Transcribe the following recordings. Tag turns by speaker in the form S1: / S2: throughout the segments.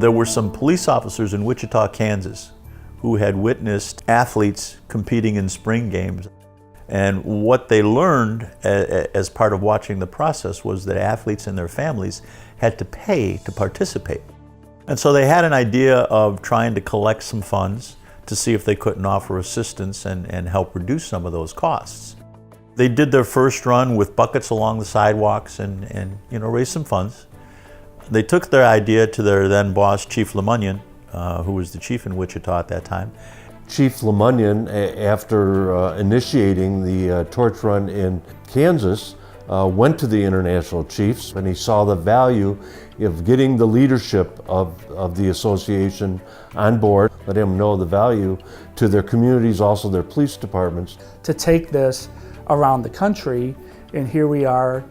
S1: There were some police officers in Wichita, Kansas, who had witnessed athletes competing in spring games. And what they learned as part of watching the process was that athletes and their families had to pay to participate. And so they had an idea of trying to collect some funds to see if they couldn't offer assistance and help reduce some of those costs. They did their first run with buckets along the sidewalks and raised some funds. They took their idea to their then boss, Chief LeMunyon, who was the chief in Wichita at that time.
S2: Chief LeMunyon, after initiating the torch run in Kansas, went to the international chiefs, and he saw the value of getting the leadership of the association on board, let him know the value to their communities, also their police departments.
S3: To take this around the country, and here we are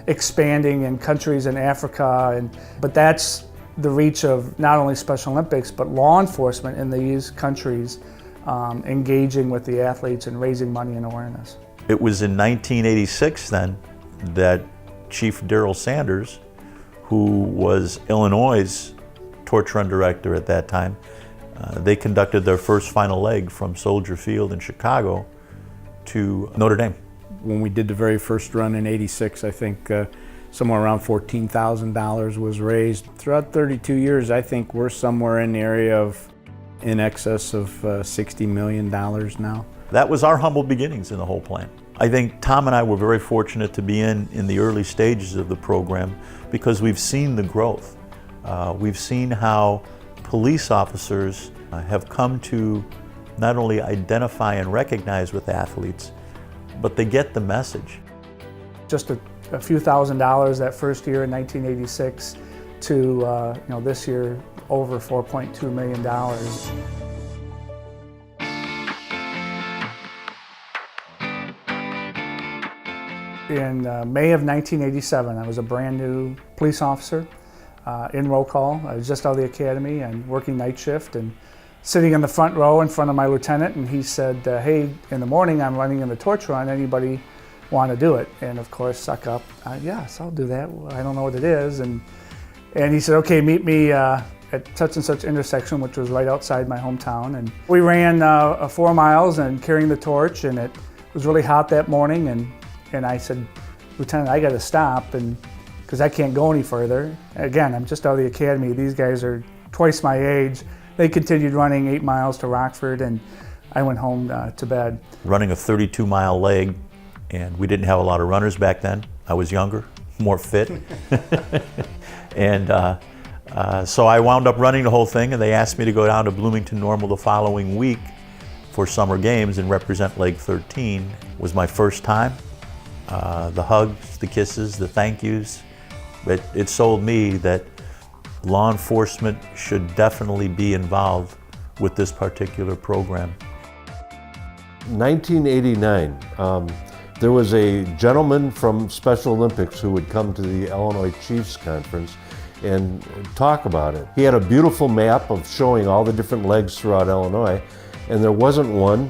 S3: expanding in countries in Africa, but that's the reach of not only Special Olympics, but law enforcement in these countries engaging with the athletes and raising money and awareness.
S1: It was in 1986 then that Chief Darrell Sanders, who was Illinois' torch run director at that time, they conducted their first final leg from Soldier Field in Chicago to Notre Dame.
S4: When we did the very first run in '86, I think somewhere around $14,000 was raised. Throughout 32 years, I think we're somewhere in the area of in excess of $60 million now.
S1: That was our humble beginnings in the whole plan. I think Tom and I were very fortunate to be in the early stages of the program because we've seen the growth. We've seen how police officers have come to not only identify and recognize with athletes, but they get the message.
S3: Just a few $1,000s that first year in 1986 to this year over $4.2 million. In May of 1987, I was a brand new police officer in roll call. I was just out of the academy and working night shift and sitting in the front row in front of my lieutenant, and he said, hey, in the morning I'm running in the torch run, anybody want to do it? And of course, suck up, yes, I'll do that. Well, I don't know what it is. And he said, okay, meet me at such and such intersection, which was right outside my hometown. And we ran 4 miles and carrying the torch, and it was really hot that morning. And I said, Lieutenant, I got to stop, because I can't go any further. Again, I'm just out of the academy. These guys are twice my age. They continued running 8 miles to Rockford, and I went home to bed. Running
S1: a 32-mile leg, and we didn't have a lot of runners back then. I was younger, more fit. And so I wound up running the whole thing, and they asked me to go down to Bloomington Normal the following week for summer games and represent Leg 13. It was my first time. The hugs, the kisses, the thank yous. It sold me that law enforcement should definitely be involved with this particular program.
S2: 1989, there was a gentleman from Special Olympics who would come to the Illinois Chiefs Conference and talk about it. He had a beautiful map of showing all the different legs throughout Illinois, and there wasn't one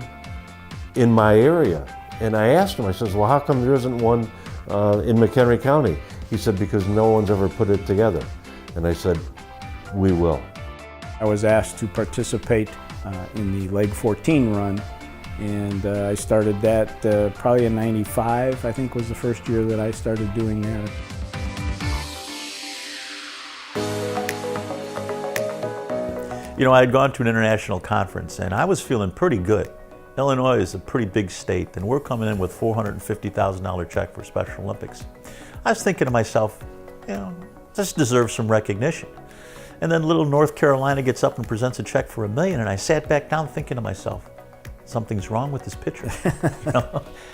S2: in my area. And I asked him, I says, well, how come there isn't one in McHenry County? He said, because no one's ever put it together. And I said, we will.
S4: I was asked to participate in the Leg 14 run, and I started that probably in '95, I think was the first year that I started doing that.
S1: I had gone to an international conference, and I was feeling pretty good. Illinois is a pretty big state, and we're coming in with $450,000 check for Special Olympics. I was thinking to myself, this deserves some recognition. And then little North Carolina gets up and presents a check for $1 million, and I sat back down thinking to myself, something's wrong with this picture.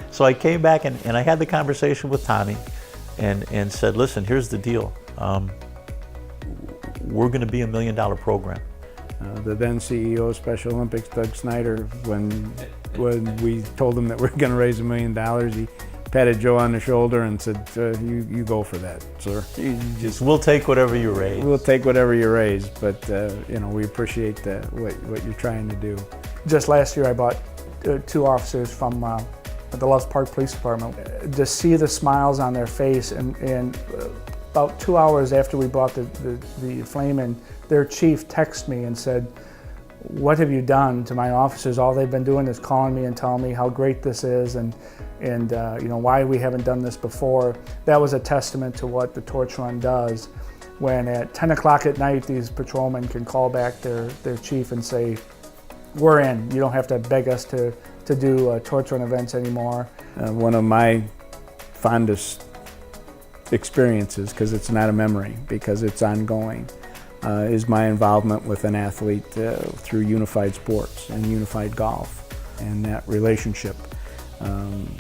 S1: So I came back and I had the conversation with Tommy and said, listen, here's the deal. We're going to be $1 million program.
S4: The then CEO of Special Olympics, Doug Snyder, when we told him that we're going to raise $1 million, he patted Joe on the shoulder and said, you go for that, sir.
S1: We'll take whatever you raise.
S4: We'll take whatever you raise, but we appreciate what you're trying to do.
S3: Just last year I bought 2 officers from the Loves Park Police Department. To see the smiles on their face and about 2 hours after we brought the flame in, their chief texted me and said, "What have you done to my officers? All they've been doing is calling me and telling me how great this is and why we haven't done this before." That was a testament to what the torch run does, when at 10 o'clock at night these patrolmen can call back their chief and say, "We're in. You don't have to beg us to do torch run events anymore."
S4: One of my fondest experiences, because it's not a memory, because it's ongoing, is my involvement with an athlete through Unified Sports and Unified Golf. And that relationship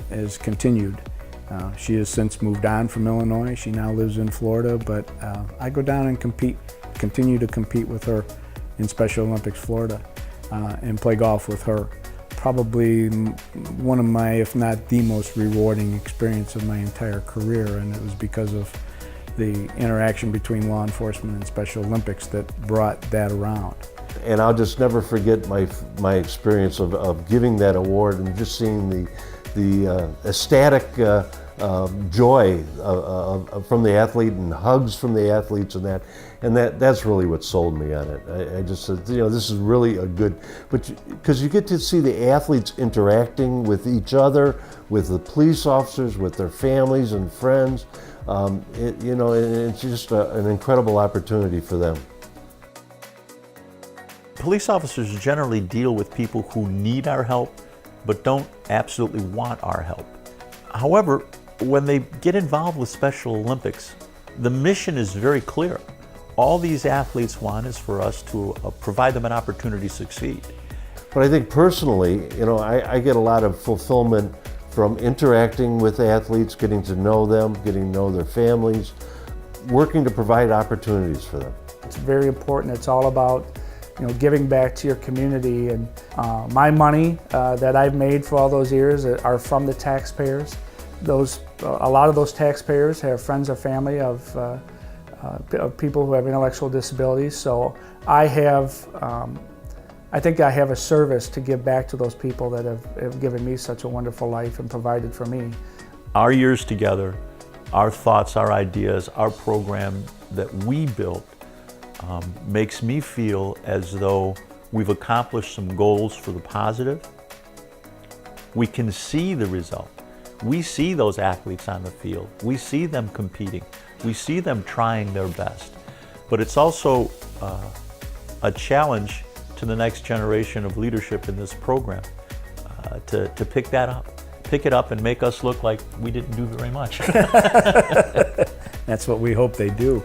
S4: has continued. She has since moved on from Illinois. She now lives in Florida, but I go down and continue to compete with her in Special Olympics Florida and play golf with her. Probably one of my, if not the most rewarding experience of my entire career, and it was because of the interaction between law enforcement and Special Olympics that brought that around.
S2: And I'll just never forget my experience of giving that award and just seeing the ecstatic joy from the athlete and hugs from the athletes and that's really what sold me on it. I just said, this is really a good, because you get to see the athletes interacting with each other, with the police officers, with their families and friends. It's just an incredible opportunity for them.
S1: Police officers generally deal with people who need our help, but don't absolutely want our help. However, when they get involved with Special Olympics, the mission is very clear. All these athletes want is for us to provide them an opportunity to succeed.
S2: But I think personally, I get a lot of fulfillment from interacting with athletes, getting to know them, getting to know their families, working to provide opportunities for them.
S3: It's very important. It's all about giving back to your community, and my money that I've made for all those years are from the taxpayers. A lot of those taxpayers have friends or family of people who have intellectual disabilities. So I think I have a service to give back to those people that have given me such a wonderful life and provided for me.
S1: Our years together, our thoughts, our ideas, our program that we built makes me feel as though we've accomplished some goals for the positive. We can see the result. We see those athletes on the field. We see them competing. We see them trying their best. But it's also a challenge to the next generation of leadership in this program to pick that up. Pick it up and make us look like we didn't do very much.
S4: That's what we hope they do.